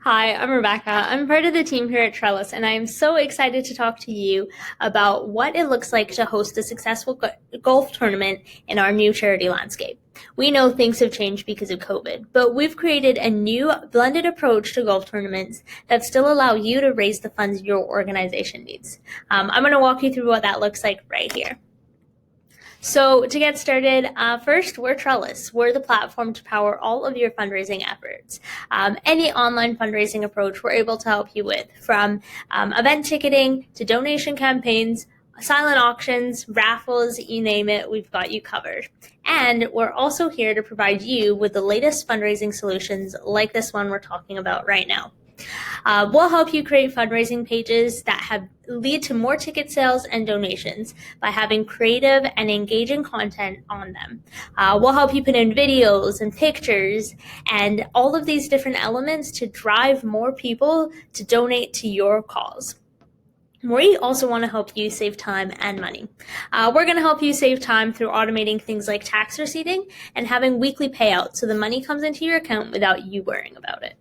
Hi, I'm Rebecca. I'm part of the team here at Trellis, and I am so excited to talk to you about what it looks like to host a successful golf tournament in our new charity landscape. We know things have changed because of COVID, but we've created a new blended approach to golf tournaments that still allow you to raise the funds your organization needs. I'm going to walk you through what that looks like right here. So to get started, first, we're Trellis. We're the platform to power all of your fundraising efforts. Any online fundraising approach we're able to help you with, from event ticketing to donation campaigns, silent auctions, raffles, you name it, we've got you covered. And we're also here to provide you with the latest fundraising solutions like this one we're talking about right now. We'll help you create fundraising pages that lead to more ticket sales and donations by having creative and engaging content on them. We'll help you put in videos and pictures and all of these different elements to drive more people to donate to your cause. We also want to help you save time and money. We're going to help you save time through automating things like tax receipting and having weekly payouts so the money comes into your account without you worrying about it.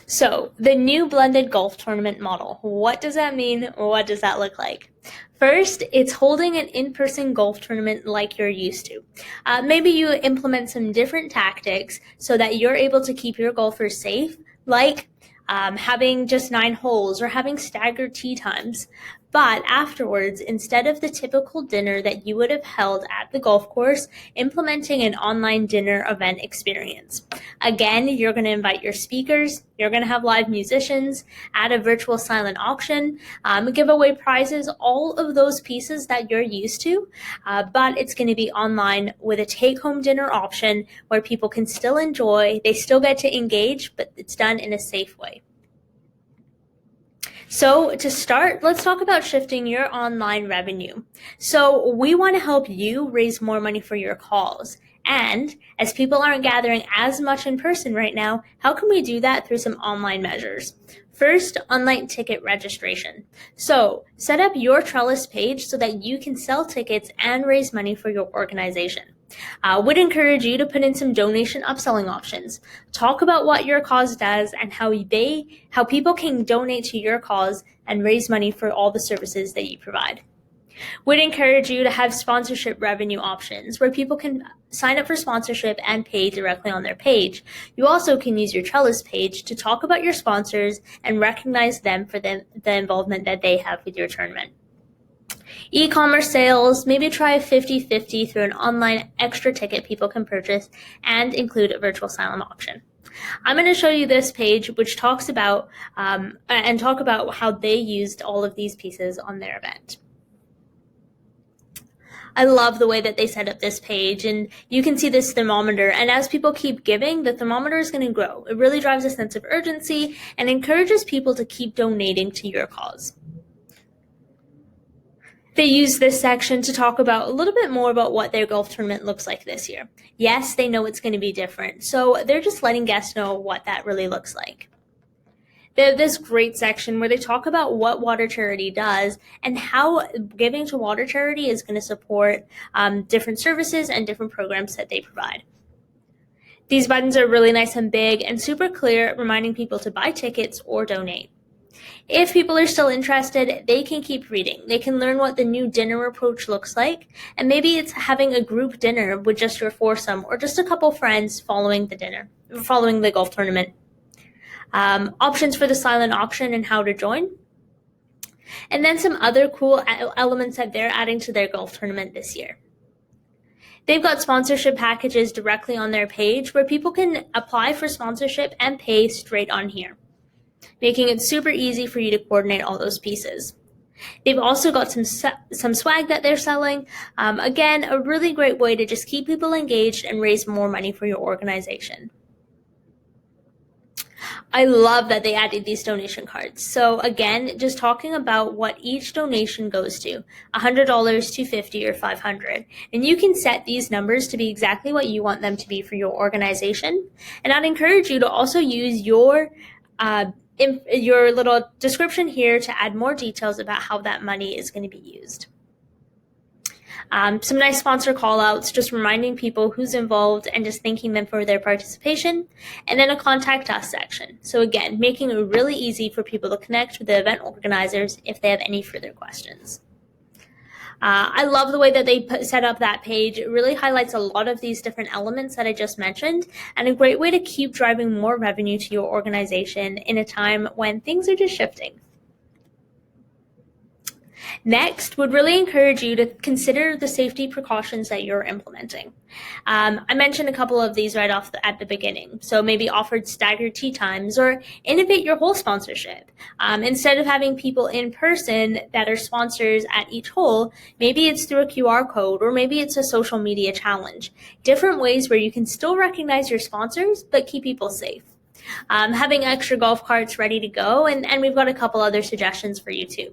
So the new blended golf tournament model, what does that mean? What does that look like? First, it's holding an in-person golf tournament like you're used to. Maybe you implement some different tactics so that you're able to keep your golfers safe, like having just 9 holes or having staggered tee times. But afterwards, instead of the typical dinner that you would have held at the golf course, implementing an online dinner event experience. Again, you're going to invite your speakers, you're going to have live musicians, add a virtual silent auction, give away prizes, all of those pieces that you're used to, but it's going to be online with a take-home dinner option where people can still enjoy, they still get to engage, but it's done in a safe way. So to start, let's talk about shifting your online revenue. So we want to help you raise more money for your cause. And as people aren't gathering as much in person right now, how can we do that through some online measures? First, online ticket registration. So set up your Trellis page so that you can sell tickets and raise money for your organization. Would encourage you to put in some donation upselling options. Talk about what your cause does and how people can donate to your cause and raise money for all the services that you provide. Would encourage you to have sponsorship revenue options where people can sign up for sponsorship and pay directly on their page. You also can use your Trellis page to talk about your sponsors and recognize them for the involvement that they have with your tournament. E-commerce sales, maybe try a 50-50 through an online extra ticket people can purchase and include a virtual silent auction. I'm going to show you this page which talks about how they used all of these pieces on their event. I love the way that they set up this page, and you can see this thermometer, and as people keep giving, the thermometer is going to grow. It really drives a sense of urgency and encourages people to keep donating to your cause. They use this section to talk about a little bit more about what their golf tournament looks like this year. Yes, they know it's going to be different, so they're just letting guests know what that really looks like. They have this great section where they talk about what water charity does and how giving to water charity is going to support different services and different programs that they provide. These buttons are really nice and big and super clear, reminding people to buy tickets or donate. If people are still interested, they can keep reading. They can learn what the new dinner approach looks like, and maybe it's having a group dinner with just your foursome or just a couple friends following the golf tournament. Options for the silent auction and how to join. And then some other cool elements that they're adding to their golf tournament this year. They've got sponsorship packages directly on their page where people can apply for sponsorship and pay straight on here, making it super easy for you to coordinate all those pieces. They've also got some swag that they're selling. Again, a really great way to just keep people engaged and raise more money for your organization. I love that they added these donation cards. So again, just talking about what each donation goes to, $100, $250, or $500. And you can set these numbers to be exactly what you want them to be for your organization. And I'd encourage you to also use your little description here to add more details about how that money is going to be used. Some nice sponsor call-outs, just reminding people who's involved and just thanking them for their participation, and then a contact us section. So again, making it really easy for people to connect with the event organizers if they have any further questions. I love the way that they set up that page. It really highlights a lot of these different elements that I just mentioned, and a great way to keep driving more revenue to your organization in a time when things are just shifting. Next, would really encourage you to consider the safety precautions that you're implementing. I mentioned a couple of these right off at the beginning. So maybe offered staggered tea times or innovate your whole sponsorship. Instead of having people in person that are sponsors at each hole, maybe it's through a QR code or maybe it's a social media challenge. Different ways where you can still recognize your sponsors but keep people safe. Having extra golf carts ready to go, and we've got a couple other suggestions for you too.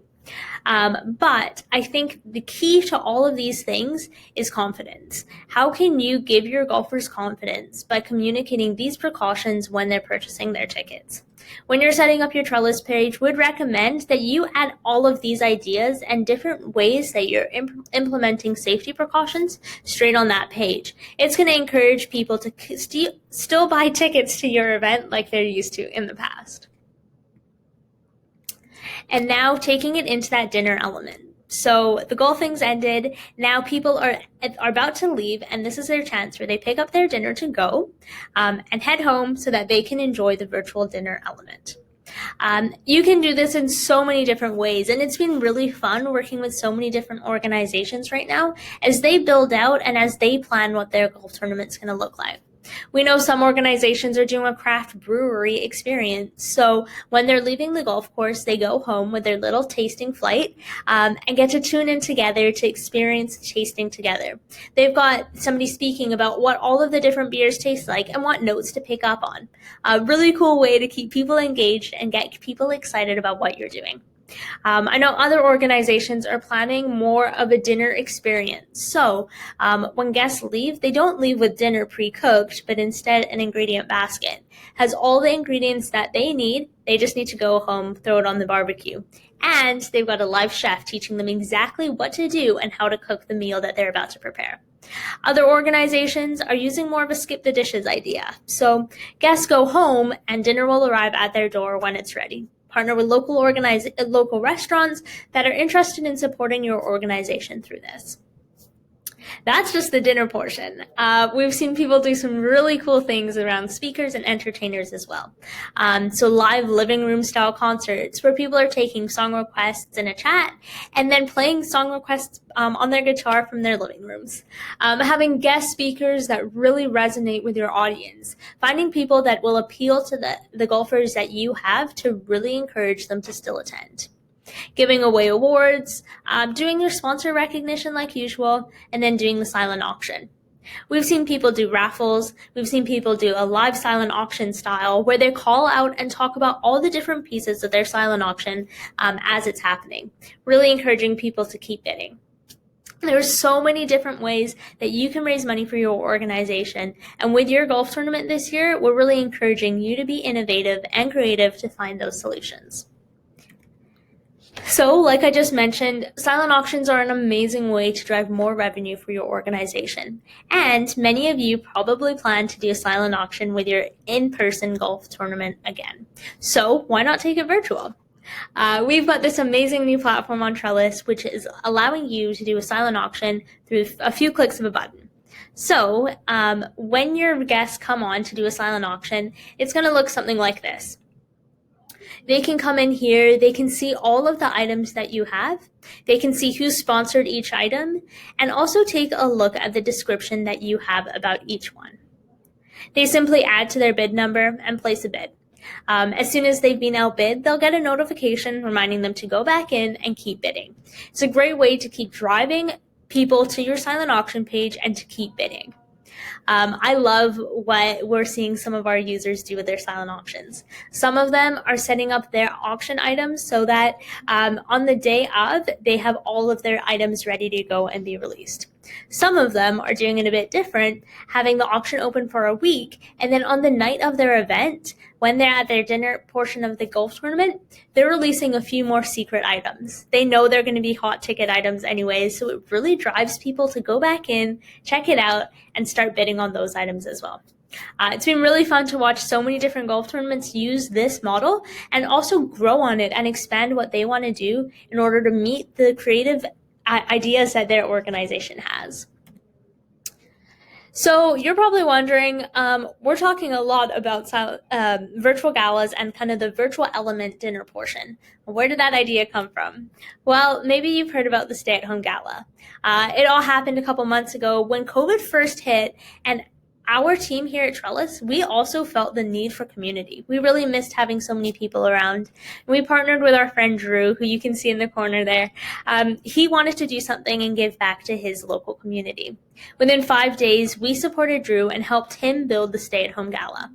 But I think the key to all of these things is confidence. How can you give your golfers confidence by communicating these precautions when they're purchasing their tickets? When you're setting up your Trellis page, would recommend that you add all of these ideas and different ways that you're implementing safety precautions straight on that page. It's going to encourage people to still buy tickets to your event like they're used to in the past. And now taking it into that dinner element. So the golfing's ended. Now people are about to leave, and this is their chance where they pick up their dinner to go and head home so that they can enjoy the virtual dinner element. You can do this in so many different ways, and it's been really fun working with so many different organizations right now as they build out and as they plan what their golf tournament's going to look like. We know some organizations are doing a craft brewery experience. So when they're leaving the golf course, they go home with their little tasting flight and get to tune in together to experience tasting together. They've got somebody speaking about what all of the different beers taste like and what notes to pick up on. A really cool way to keep people engaged and get people excited about what you're doing. I know other organizations are planning more of a dinner experience. So when guests leave, they don't leave with dinner pre-cooked, but instead an ingredient basket. Has all the ingredients that they need. They just need to go home, throw it on the barbecue. And they've got a live chef teaching them exactly what to do and how to cook the meal that they're about to prepare. Other organizations are using more of a skip the dishes idea. So guests go home and dinner will arrive at their door when it's ready. Partner with local restaurants that are interested in supporting your organization through this. That's just the dinner portion. We've seen people do some really cool things around speakers and entertainers as well. So live living room style concerts where people are taking song requests in a chat and then playing song requests on their guitar from their living rooms. Having guest speakers that really resonate with your audience. Finding people that will appeal to the golfers that you have to really encourage them to still attend. Giving away awards, doing your sponsor recognition like usual, and then doing the silent auction. We've seen people do raffles. We've seen people do a live silent auction style where they call out and talk about all the different pieces of their silent auction as it's happening, really encouraging people to keep bidding. There's so many different ways that you can raise money for your organization. And with your golf tournament this year, we're really encouraging you to be innovative and creative to find those solutions. So, like I just mentioned, silent auctions are an amazing way to drive more revenue for your organization. And many of you probably plan to do a silent auction with your in-person golf tournament again. So, why not take it virtual? We've got this amazing new platform on Trellis, which is allowing you to do a silent auction through a few clicks of a button. So, when your guests come on to do a silent auction, it's going to look something like this. They can come in here, they can see all of the items that you have, they can see who sponsored each item, and also take a look at the description that you have about each one. They simply add to their bid number and place a bid. As soon as they've been outbid, they'll get a notification reminding them to go back in and keep bidding. It's a great way to keep driving people to your silent auction page and to keep bidding. I love what we're seeing some of our users do with their silent auctions. Some of them are setting up their auction items so that on the day of, they have all of their items ready to go and be released. Some of them are doing it a bit different, having the auction open for a week, and then on the night of their event, when they're at their dinner portion of the golf tournament, they're releasing a few more secret items. They know they're going to be hot ticket items anyway, so it really drives people to go back in, check it out, and start bidding on those items as well. It's been really fun to watch so many different golf tournaments use this model and also grow on it and expand what they want to do in order to meet the creative ideas that their organization has. So you're probably wondering, we're talking a lot about virtual galas and kind of the virtual element dinner portion. Where did that idea come from? Well, maybe you've heard about the stay-at-home gala. It all happened a couple months ago when COVID first hit, and our team here at Trellis, we also felt the need for community. We really missed having so many people around. And we partnered with our friend Drew, who you can see in the corner there. He wanted to do something and give back to his local community. Within 5 days, we supported Drew and helped him build the stay-at-home gala.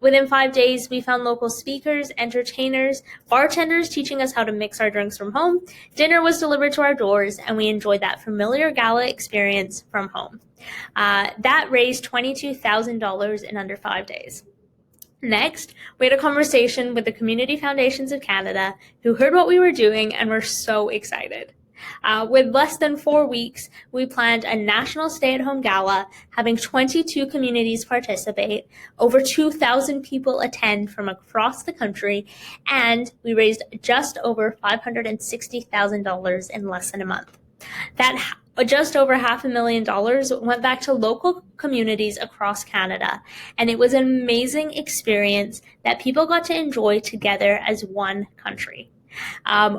Within 5 days, we found local speakers, entertainers, bartenders teaching us how to mix our drinks from home. Dinner was delivered to our doors, and we enjoyed that familiar gala experience from home. That raised $22,000 in under 5 days. Next, we had a conversation with the Community Foundations of Canada, who heard what we were doing and were so excited. With less than 4 weeks, we planned a national stay-at-home gala, having 22 communities participate, over 2,000 people attend from across the country, and we raised just over $560,000 in less than a month. That just over $500,000 went back to local communities across Canada, and it was an amazing experience that people got to enjoy together as one country.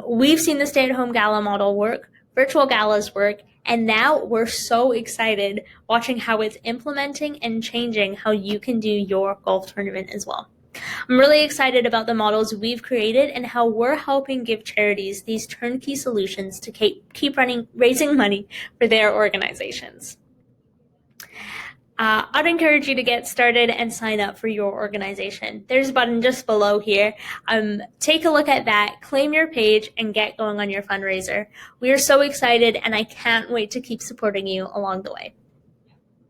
We've seen the stay-at-home gala model work, virtual galas work, and now we're so excited watching how it's implementing and changing how you can do your golf tournament as well. I'm really excited about the models we've created and how we're helping give charities these turnkey solutions to keep raising money for their organizations. I'd encourage you to get started and sign up for your organization. There's a button just below here. Take a look at that, claim your page, and get going on your fundraiser. We are so excited, and I can't wait to keep supporting you along the way.